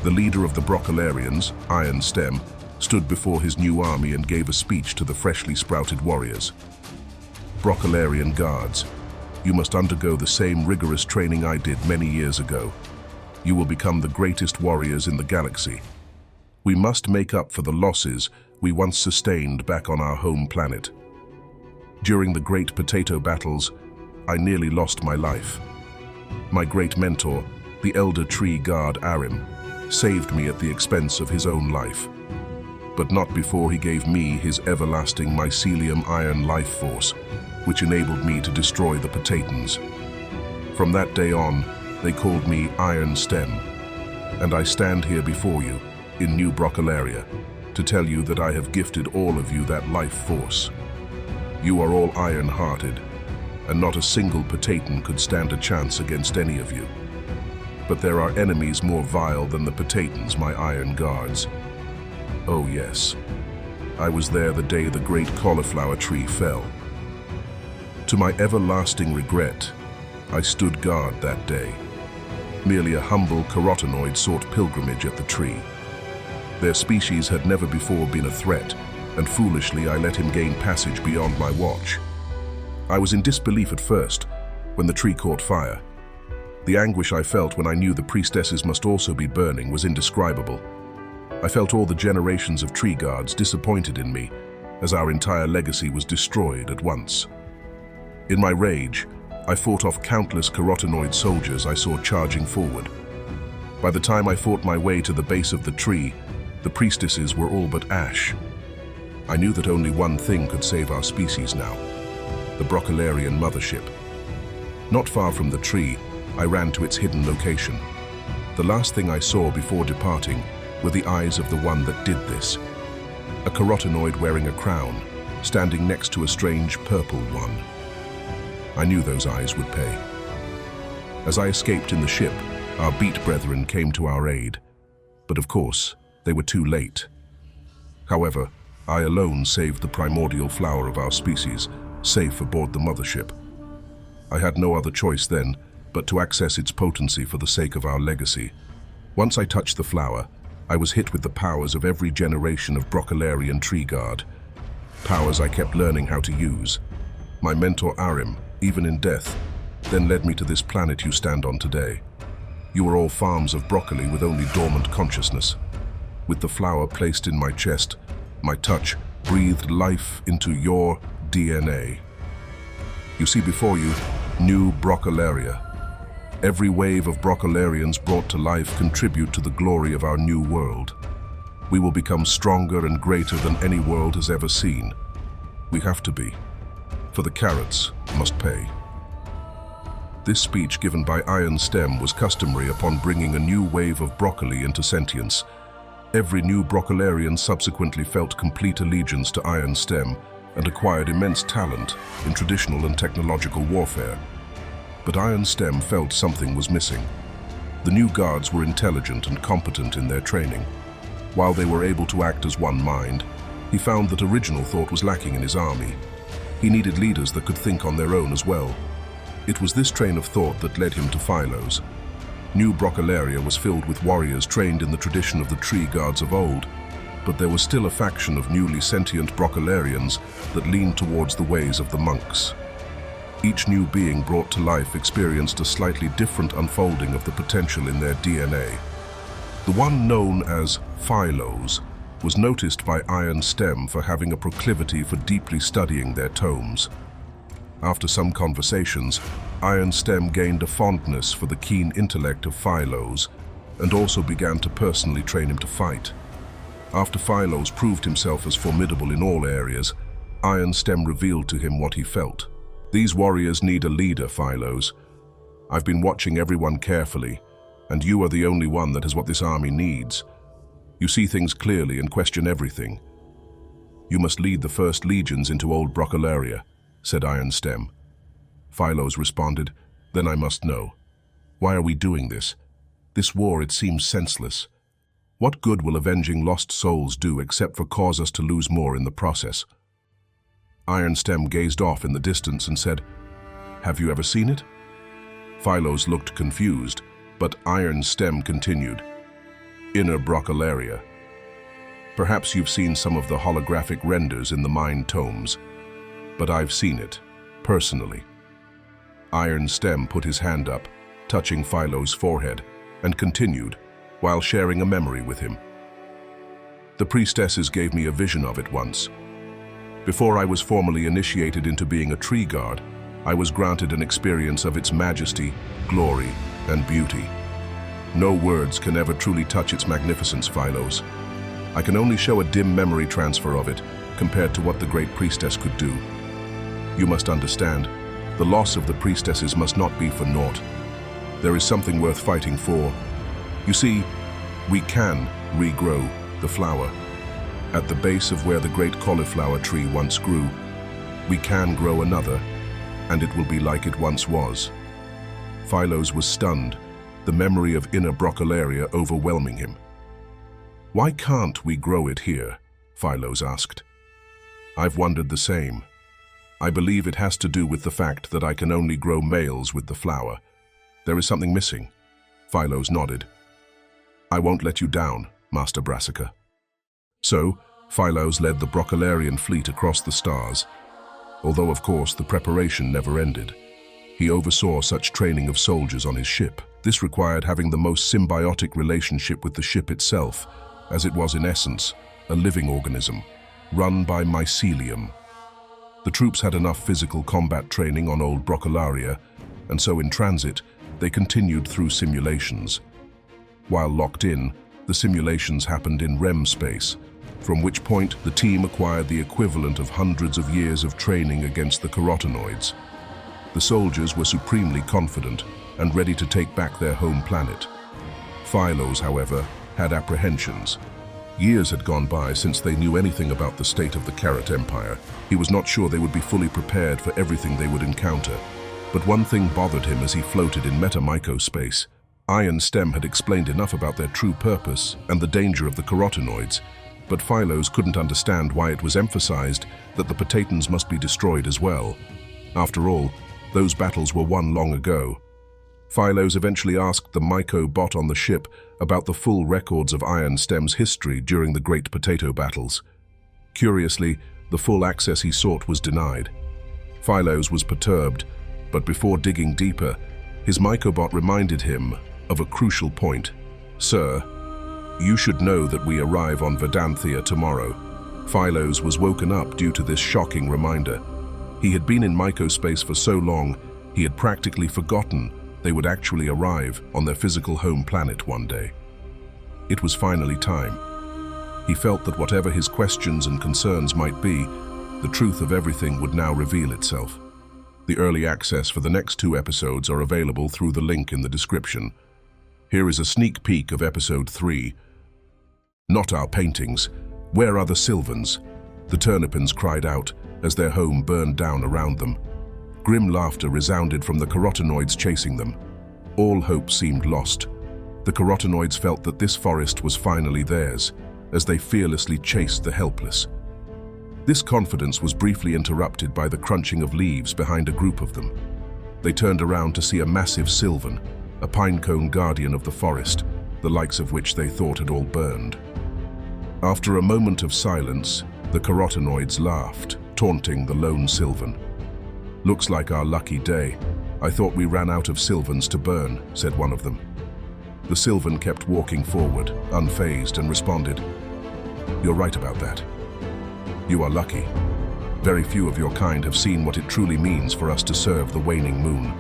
The leader of the Broccolarians, Iron Stem, stood before his new army and gave a speech to the freshly sprouted warriors. Broccolarian guards, you must undergo the same rigorous training I did many years ago. You will become the greatest warriors in the galaxy. We must make up for the losses we once sustained back on our home planet. During the Great Potato Battles, I nearly lost my life. My great mentor, the Elder Tree Guard Arim, saved me at the expense of his own life. But not before he gave me his everlasting mycelium iron life force, which enabled me to destroy the Potatans. From that day on, they called me Iron Stem, and I stand here before you, in New Broccolaria, to tell you that I have gifted all of you that life force. You are all iron-hearted, and not a single Potatan could stand a chance against any of you. But there are enemies more vile than the Potatans, my iron guards. Oh yes, I was there the day the great cauliflower tree fell. To my everlasting regret, I stood guard that day. Merely a humble carotenoid sought pilgrimage at the tree. Their species had never before been a threat, and foolishly I let him gain passage beyond my watch. I was in disbelief at first, when the tree caught fire. The anguish I felt when I knew the priestesses must also be burning was indescribable. I felt all the generations of tree guards disappointed in me, as our entire legacy was destroyed at once. In my rage, I fought off countless carotenoid soldiers I saw charging forward. By the time I fought my way to the base of the tree, the priestesses were all but ash. I knew that only one thing could save our species now: the Broccolarian mothership. Not far from the tree, I ran to its hidden location. The last thing I saw before departing were the eyes of the one that did this. A carotenoid wearing a crown, standing next to a strange purple one. I knew those eyes would pay. As I escaped in the ship, our beat brethren came to our aid. But of course, they were too late. However, I alone saved the primordial flower of our species, safe aboard the mothership. I had no other choice then, but to access its potency for the sake of our legacy. Once I touched the flower, I was hit with the powers of every generation of Broccolarian tree guard. Powers I kept learning how to use. My mentor Arim, even in death, then led me to this planet you stand on today. You are all farms of broccoli with only dormant consciousness. With the flower placed in my chest, my touch breathed life into your DNA. You see before you, New Broccolaria. Every wave of Broccolarians brought to life contribute to the glory of our new world. We will become stronger and greater than any world has ever seen. We have to be, for the carrots must pay. This speech given by Iron Stem was customary upon bringing a new wave of broccoli into sentience. Every new Broccolarian subsequently felt complete allegiance to Iron Stem and acquired immense talent in traditional and technological warfare. But Iron Stem felt something was missing. The new guards were intelligent and competent in their training. While they were able to act as one mind, he found that original thought was lacking in his army. He needed leaders that could think on their own as well. It was this train of thought that led him to Philo's. New Broccolaria was filled with warriors trained in the tradition of the tree guards of old, but there was still a faction of newly sentient Broccolarians that leaned towards the ways of the monks. Each new being brought to life experienced a slightly different unfolding of the potential in their DNA. The one known as Philos was noticed by Iron Stem for having a proclivity for deeply studying their tomes. After some conversations, Iron Stem gained a fondness for the keen intellect of Philos and also began to personally train him to fight. After Philos proved himself as formidable in all areas, Iron Stem revealed to him what he felt. These warriors need a leader, Philos. I've been watching everyone carefully, and you are the only one that has what this army needs. You see things clearly and question everything. You must lead the first legions into old Broccolaria, said Iron Stem. Philos responded, then I must know. Why are we doing this? This war, it seems senseless. What good will avenging lost souls do except for cause us to lose more in the process? Iron Stem gazed off in the distance and said, have you ever seen it? Philos looked confused, but Iron Stem continued. Inner Broccolaria. Perhaps you've seen some of the holographic renders in the Mind tomes, but I've seen it, personally. Iron Stem put his hand up, touching Philo's forehead, and continued, while sharing a memory with him. The priestesses gave me a vision of it once. Before I was formally initiated into being a tree guard, I was granted an experience of its majesty, glory, and beauty. No words can ever truly touch its magnificence, Philos. I can only show a dim memory transfer of it, compared to what the great priestess could do. You must understand, the loss of the priestesses must not be for naught. There is something worth fighting for. You see, we can regrow the flower. At the base of where the great cauliflower tree once grew, we can grow another, and it will be like it once was. Philos was stunned, the memory of Inner Broccolaria overwhelming him. Why can't we grow it here? Philos asked. I've wondered the same. I believe it has to do with the fact that I can only grow males with the flower. There is something missing. Philos nodded. I won't let you down, Master Brassica. So, Philos led the Broccolarian fleet across the stars. Although, of course, the preparation never ended. He oversaw such training of soldiers on his ship. This required having the most symbiotic relationship with the ship itself, as it was in essence a living organism, run by mycelium. The troops had enough physical combat training on old Broccolaria, and so in transit, they continued through simulations. While locked in, the simulations happened in REM space, from which point the team acquired the equivalent of hundreds of years of training against the carotenoids. The soldiers were supremely confident and ready to take back their home planet. Philos, however, had apprehensions. Years had gone by since they knew anything about the state of the Carrot Empire. He was not sure they would be fully prepared for everything they would encounter. But one thing bothered him as he floated in metamycospace. Iron Stem had explained enough about their true purpose and the danger of the carotenoids, but Philos couldn't understand why it was emphasized that the Potatans must be destroyed as well. After all, those battles were won long ago. Philos eventually asked the Myco bot on the ship about the full records of Iron Stem's history during the Great Potato Battles. Curiously, the full access he sought was denied. Philos was perturbed, but before digging deeper, his Mycobot reminded him of a crucial point. Sir, you should know that we arrive on Verdanthia tomorrow. Philos was woken up due to this shocking reminder. He had been in mycospace for so long, he had practically forgotten they would actually arrive on their physical home planet one day. It was finally time. He felt that whatever his questions and concerns might be, the truth of everything would now reveal itself. The early access for the next 2 episodes are available through the link in the description. Here is a sneak peek of episode 3. Not our paintings. Where are the Sylvans? The Turnipans cried out as their home burned down around them. Grim laughter resounded from the carotenoids chasing them. All hope seemed lost. The carotenoids felt that this forest was finally theirs, as they fearlessly chased the helpless. This confidence was briefly interrupted by the crunching of leaves behind a group of them. They turned around to see a massive Sylvan, a pinecone guardian of the forest, the likes of which they thought had all burned. After a moment of silence, the carotenoids laughed, taunting the lone Sylvan. Looks like our lucky day. I thought we ran out of Sylvans to burn, said one of them. The Sylvan kept walking forward, unfazed, and responded, You're right about that. You are lucky. Very few of your kind have seen what it truly means for us to serve the waning moon.